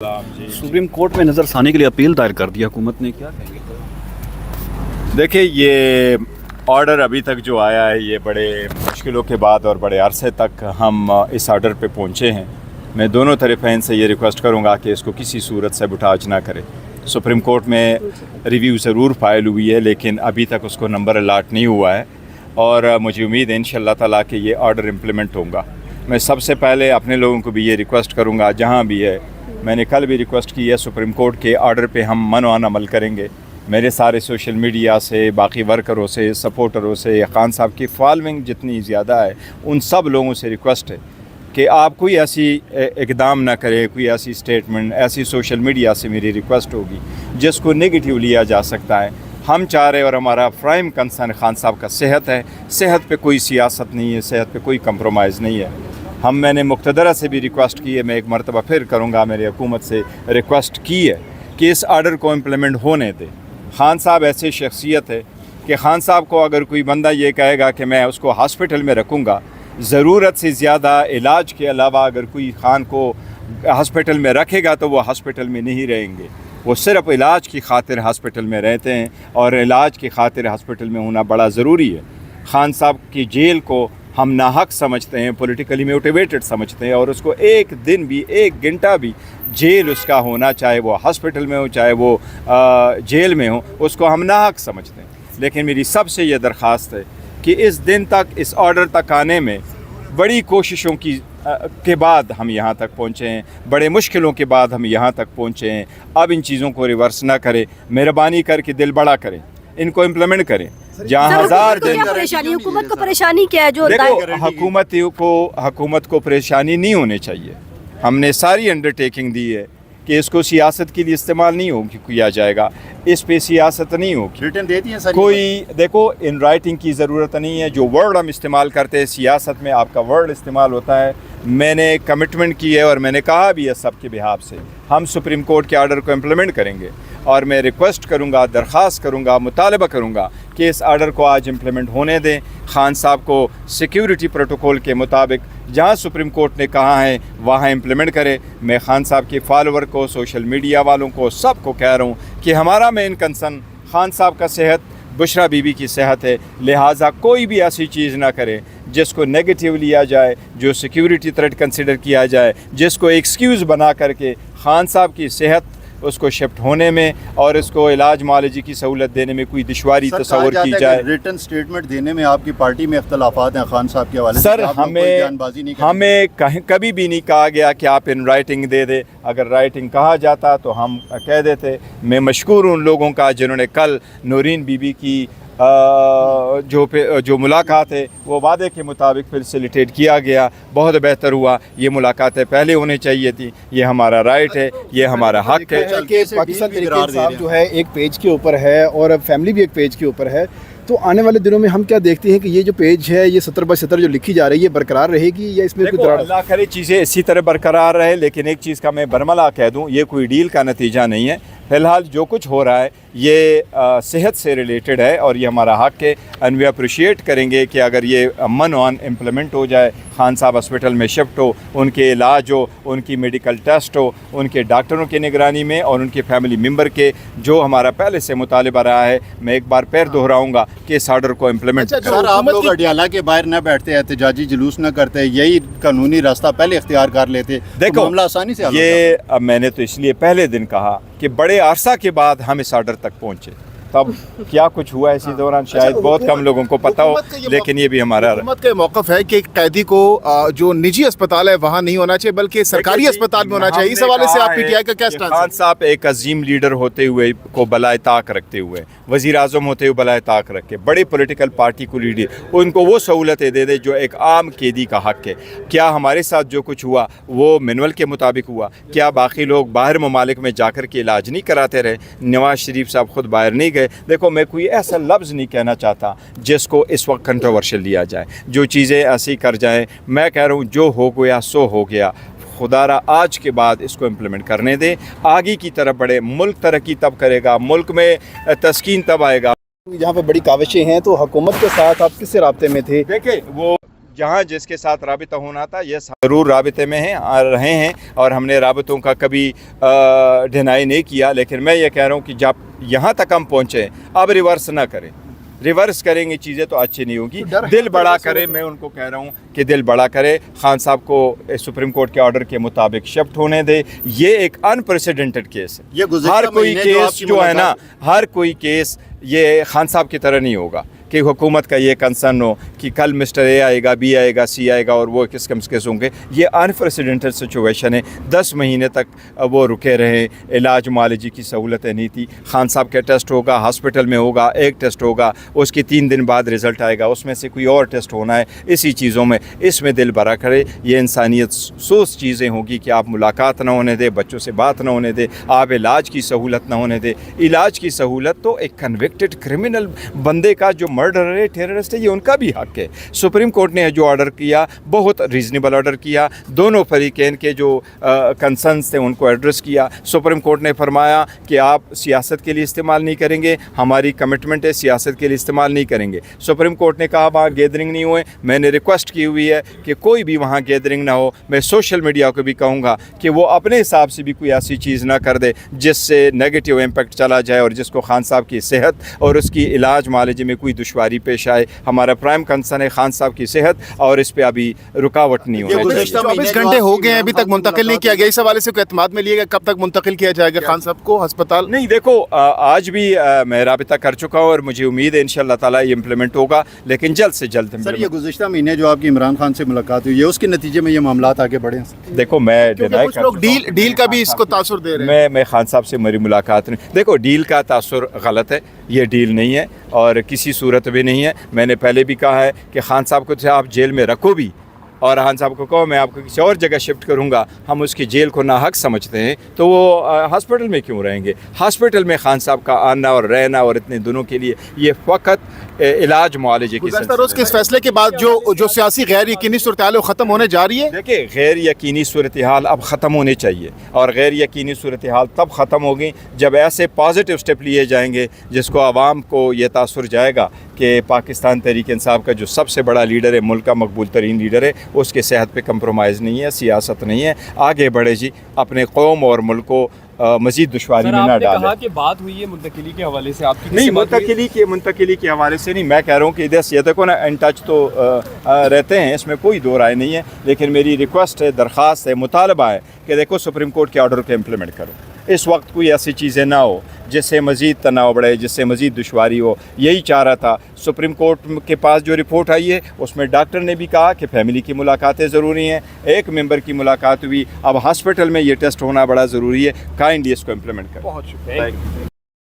Supreme court में नज़र ثانی के लिए अपील दायर कर दी हुकूमत ने, क्या कहेंगे؟ देखिए, ये ऑर्डर अभी तक जो आया है ये बड़े मुश्किलों के बाद और बड़े अरसे तक हम इस ऑर्डर पे पहुँचे हैं। मैं दोनों तरफ़ैन से ये रिक्वेस्ट करूँगा कि इसको किसी सूरत से बुटाज ना करें। सुप्रीम कोर्ट में रिव्यू ज़रूर फाइल हुई है लेकिन अभी तक उसको नंबर अलाट नहीं हुआ है और मुझे उम्मीद है इंशाअल्लाह ताला कि ये ऑर्डर इम्प्लीमेंट होगा। मैं सबसे पहले अपने लोगों को भी ये रिक्वेस्ट करूँगा, जहाँ भी है, मैंने कल भी रिक्वेस्ट की है, सुप्रीम कोर्ट के ऑर्डर पे हम मनवान अमल करेंगे। मेरे सारे सोशल मीडिया से, बाकी वर्करों से, सपोर्टरों से, खान साहब की फॉलोइंग जितनी ज़्यादा है, उन सब लोगों से रिक्वेस्ट है कि आप कोई ऐसी इकदाम ना करें, कोई ऐसी स्टेटमेंट, ऐसी सोशल मीडिया से मेरी रिक्वेस्ट होगी जिसको नेगेटिव लिया जा सकता है। हम चाह रहे और हमारा प्राइम कंसर्न खान साहब का सेहत है। सेहत पे कोई सियासत नहीं है, सेहत पे कोई कंप्रोमाइज़ नहीं है। मैंने मुक़्तदरा से भी रिक्वेस्ट की है, मैं एक मरतबा फिर करूँगा, मेरी हुकूमत से रिक्वेस्ट की है कि इस आर्डर को इम्प्लीमेंट होने दें। खान साहब ऐसी शख्सियत है कि खान साहब को अगर कोई बंदा ये कहेगा कि मैं उसको हॉस्पिटल में रखूँगा, ज़रूरत से ज़्यादा इलाज के अलावा अगर कोई खान को हॉस्पिटल में रखेगा तो वो हॉस्पिटल में नहीं रहेंगे। वो सिर्फ़ इलाज की खातिर हॉस्पिटल में रहते हैं और इलाज की खातिर हॉस्पिटल में होना बड़ा ज़रूरी है। खान साहब की जेल को हम नाहक समझते हैं, पॉलिटिकली मोटिवेटेड समझते हैं और उसको एक दिन भी, एक घंटा भी जेल उसका होना, चाहे वो हॉस्पिटल में हो चाहे वो जेल में हो, उसको हम नाहक समझते हैं। लेकिन मेरी सबसे ये दरख्वास्त है कि इस दिन तक, इस ऑर्डर तक आने में बड़ी कोशिशों के बाद हम यहाँ तक पहुँचे हैं, बड़े मुश्किलों के बाद हम यहाँ तक पहुँचे हैं। अब इन चीज़ों को रिवर्स ना करें, मेहरबानी करके दिल बड़ा करें, इनको इम्प्लीमेंट करें। जहाँ हज़ार दिन हुकूमत को परेशानी क्या है? जो देखो, हुकूमत को परेशानी नहीं होनी चाहिए। हमने सारी अंडरटेकिंग दी है कि इसको सियासत के लिए इस्तेमाल नहीं होगी किया जाएगा, इस पे सियासत नहीं होगी। रिटर्न देती हैं सारी कोई, देखो, इन राइटिंग की ज़रूरत नहीं है। जो वर्ड हम इस्तेमाल करते हैं सियासत में, आपका वर्ड इस्तेमाल होता है। मैंने कमिटमेंट की है और मैंने कहा भी है सबके बिहाफ से, हम सुप्रीम कोर्ट के आर्डर को इम्प्लीमेंट करेंगे और मैं रिक्वेस्ट करूंगा, दरख्वास्त करूंगा, मुतालबा करूंगा कि इस आर्डर को आज इम्प्लीमेंट होने दें। खान साहब को सिक्योरिटी प्रोटोकॉल के मुताबिक जहां सुप्रीम कोर्ट ने कहा है वहां इम्प्लीमेंट करें। मैं खान साहब के फॉलोवर को, सोशल मीडिया वालों को, सबको कह रहा हूं कि हमारा मेन कंसर्न खान साहब का सेहत, बुशरा बीबी की सेहत है। लिहाजा कोई भी ऐसी चीज़ ना करें जिसको नेगेटिव लिया जाए, जो सिक्योरिटी थ्रेट कंसिडर किया जाए, जिसको एक्सक्यूज़ बना करके खान साहब की सेहत उसको शिफ्ट होने में और इसको इलाज मालजी की सहूलत देने में कोई दुश्वारी तस्वर की जाए। रिटर्न स्टेटमेंट देने में आपकी पार्टी में इख्तलाफात हैं खान साहब के हवाले से। सर, हमें कभी भी नहीं कहा गया कि आप इन राइटिंग दे दे। अगर राइटिंग कहा जाता तो हम कह देते। मैं मशकूर उन लोगों का जिन्होंने कल नूरीन बीबी की जो मुलाकात है वो वादे के मुताबिक फैसिलिटेट किया गया, बहुत बेहतर हुआ। ये मुलाकातें पहले होनी चाहिए थी, ये हमारा राइट है, ये हमारा हक है। पाकिस्तान तहरीक साहब जो है एक पेज के ऊपर है और फैमिली भी एक पेज के ऊपर है, तो आने वाले दिनों में हम क्या देखते हैं कि ये जो पेज है, ये 70/70 जो लिखी जा रही है, बरकरार रहेगी या इसमें कोई दरार? अल्लाह करे चीज़ें इसी तरह बरकरार रहे, लेकिन एक चीज़ का मैं बरमला कह दूं, ये कोई डील का नतीजा नहीं है। फ़िलहाल जो कुछ हो रहा है ये सेहत से रिलेटेड है और ये हमारा हक़ है एंड वी अप्रिशिएट करेंगे कि अगर ये अमन ऑन इम्प्लीमेंट हो जाए, खान साहब हॉस्पिटल में शिफ्ट हो, उनके इलाज हो, उनकी मेडिकल टेस्ट हो, उनके डॉक्टरों की निगरानी में और उनके फैमिली मेम्बर के, जो हमारा पहले से मुतालिबा रहा है। मैं एक बार फिर दोहराऊँगा कि इस आर्डर को इम्प्लीमेंट करें। सर, आप लोग अडियाला के बाहर न बैठते, एहतजाजी जुलूस न करते, यही कानूनी रास्ता पहले इख्तियार कर लेते, देखो, मामला आसानी से ये अब मैंने तो इसलिए पहले दिन कहा कि बड़े अरसा के बाद हम इस आर्डर तक पहुँचे। तब क्या कुछ हुआ इसी दौरान शायद बहुत कम लोगों को पता हो, लेकिन ये भी हमारा हुकूमत का मौक़िफ़ है कि कैदी को जो निजी अस्पताल है वहाँ नहीं होना चाहिए बल्कि सरकारी अस्पताल में होना चाहिए। इस हवाले से आप पीटीआई का क्या स्टैंड? खान साहब एक अजीम लीडर होते हुए को बलाए ताक रखते हुए, वज़ीर आज़म होते हुए बलाए ताक रख के, बड़े पॉलिटिकल पार्टी को लीडर, उनको वो सहूलतें दे दे जो एक आम कैदी का हक़ है। क्या हमारे साथ जो कुछ हुआ वो मैनुअल के मुताबिक हुआ? क्या बाकी लोग बाहर ममालिक में जाकर के इलाज नहीं कराते रहे? नवाज़ शरीफ साहब ख़ुद बाहर नहीं गए? देखो, मैं कोई ऐसा लफ्ज़ नहीं कहना चाहता जिसको इस वक्त कंट्रोवर्शियल लिया जाए, जो चीज़ें ऐसी कर जाएं। मैं कह रहा हूँ जो हो गया सो हो गया। खुदारा आज के बाद इसको इम्प्लीमेंट करने दें, आगे की तरफ बढ़े। मुल्क तरक्की तब करेगा, मुल्क में तस्कीन तब आएगा। यहाँ पर बड़ी काविशें हैं, तो हुकूमत के साथ आप किससे राब्ते में थे? देखिए, वो जहाँ जिसके साथ राबिता होना था ये ज़रूर राबिते में हैं रहे हैं और हमने राबितों का कभी डिनाई नहीं किया, लेकिन मैं ये कह रहा हूँ कि जब यहाँ तक हम पहुँचे अब रिवर्स ना करें। रिवर्स करेंगे चीज़ें तो अच्छी नहीं होगी। दिल बड़ा करे, मैं उनको कह रहा हूँ कि दिल बड़ा करे, खान साहब को सुप्रीम कोर्ट के ऑर्डर के मुताबिक शिफ्ट होने दे। ये एक अनप्रेसिडेंटेड केस है। हर कोई केस जो है ना, हर कोई केस ये खान साहब की तरह नहीं होगा कि हुकूमत का ये कंसर्न हो कि कल मिस्टर ए आएगा, बी आएगा, सी आएगा और वो किस केस होंगे। ये अनप्रेसिडेंटेड सिचुएशन है। 10 महीने तक वो रुके रहे, इलाज मुआलजे की सहूलतें नहीं थी। खान साहब का टेस्ट होगा, हॉस्पिटल में होगा, एक टेस्ट होगा, उसके 3 दिन बाद रिज़ल्ट आएगा, उसमें से कोई और टेस्ट होना है। इसी चीज़ों में इसमें दिल भरा करे। ये इंसानियत सोच चीज़ें होगी कि आप मुलाकात ना होने दे, बच्चों से बात ना होने दे, आप इलाज की सहूलत ना होने दे। इलाज की सहूलत तो एक कन्विक्टेड क्रिमिनल बंदे का जो मर्डर है, टेररिस्ट है, ये उनका भी हक है। सुप्रीम कोर्ट ने जो ऑर्डर किया बहुत रीज़नेबल ऑर्डर किया। दोनों फरीकैन के जो कंसर्न्स थे उनको एड्रेस किया। सुप्रीम कोर्ट ने फरमाया कि आप सियासत के लिए इस्तेमाल नहीं करेंगे, हमारी कमिटमेंट है सियासत के लिए इस्तेमाल नहीं करेंगे। सुप्रीम कोर्ट ने कहा वहाँ गैदरिंग नहीं हुए। मैंने रिक्वेस्ट की हुई है कि कोई भी वहाँ गैदरिंग ना हो। मैं सोशल मीडिया को भी कहूँगा कि वो अपने हिसाब से भी कोई ऐसी चीज़ ना कर दे जिससे नेगेटिव इम्पैक्ट चला जाए और जिसको खान साहब की सेहत और उसकी इलाज मुआलजे में कोई दुश्वारी पेश आए। हमारा प्राइम कंसर्न है खान साहब की सेहत और इस पे अभी रुकावट नहीं होगी। 24 घंटे हो गए हैं, अभी तक मुंतकिल नहीं किया गया। इस हवाले से कोई एतमाद में लिएगा कब तक मुंतकिल किया जाएगा खान साहब को अस्पताल? नहीं, देखो आज भी मैं राबिता कर चुका हूँ और मुझे उम्मीद है इंशाअल्लाह ताला ये इम्प्लीमेंट होगा, लेकिन जल्द से जल्द। सर, ये गुज़िश्ता महीने जो आपकी इमरान खान से मुलाकात हुई है उसके नतीजे में ये मामलात आगे बढ़े? देखो मैं कुछ लोग डील का भी इसको तासुर दे रहे हैं। मैं खान साहब से मेरी मुलाकात नहीं। देखो डील का तासुर गलत है, ये डील नहीं है और किसी सूरत भी नहीं है। मैंने पहले भी कहा है कि खान साहब को चाहे आप जेल में रखो भी और खान साहब को कहो मैं आपको किसी और जगह शिफ्ट करूंगा, हम उसकी जेल को नाहक समझते हैं तो वो हॉस्पिटल में क्यों रहेंगे? हॉस्पिटल में खान साहब का आना और रहना और इतने दिनों के लिए ये फ़कत इलाज मुआलजे की रोज़ के इस फैसले के बाद जो सियासी गैर यकीनी सूरत हाल ख़त्म होने जा रही है। देखिए गैर यकीनी सूरत हाल अब ख़त्म होने चाहिए और गैर यकीनी सूरत हाल तब ख़त्म होगी जब ऐसे पॉजिटिव स्टेप लिए जाएंगे जिसको आवाम को ये तासुर जाएगा कि पाकिस्तान तहरीक इंसाफ का जो सबसे बड़ा लीडर है, मुल्क का मकबूल तरीन लीडर है, उसके सेहत पे कंप्रोमाइज़ नहीं है, सियासत नहीं है। आगे बढ़े जी, अपने कौम और मुल्क को मज़ीद दुश्वारी में ना डालें। कहा कि बात हुई है मुंतकिली के हवाले से आपकी? नहीं, मुंतकिली के हवाले से नहीं। मैं कह रहा हूँ कि इधर से देखो ना इन टच तो रहते हैं, इसमें कोई दो राय नहीं है, लेकिन मेरी रिक्वेस्ट है, दरख्वास्त है, मुतालबा है कि देखो सुप्रीम कोर्ट के ऑर्डर को इम्प्लीमेंट करो। इस वक्त कोई ऐसी चीज़ें ना हो जिससे मज़ीद तनाव बढ़े, जिससे मज़ीद दुश्वारी हो। यही चाह रहा था। सुप्रीम कोर्ट के पास जो रिपोर्ट आई है उसमें डॉक्टर ने भी कहा कि फैमिली की मुलाकातें ज़रूरी हैं, एक मेंबर की मुलाकात हुई, अब हॉस्पिटल में ये टेस्ट होना बड़ा ज़रूरी है। काइंडली इसको इम्प्लीमेंट करें। बहुत शुक्रिया।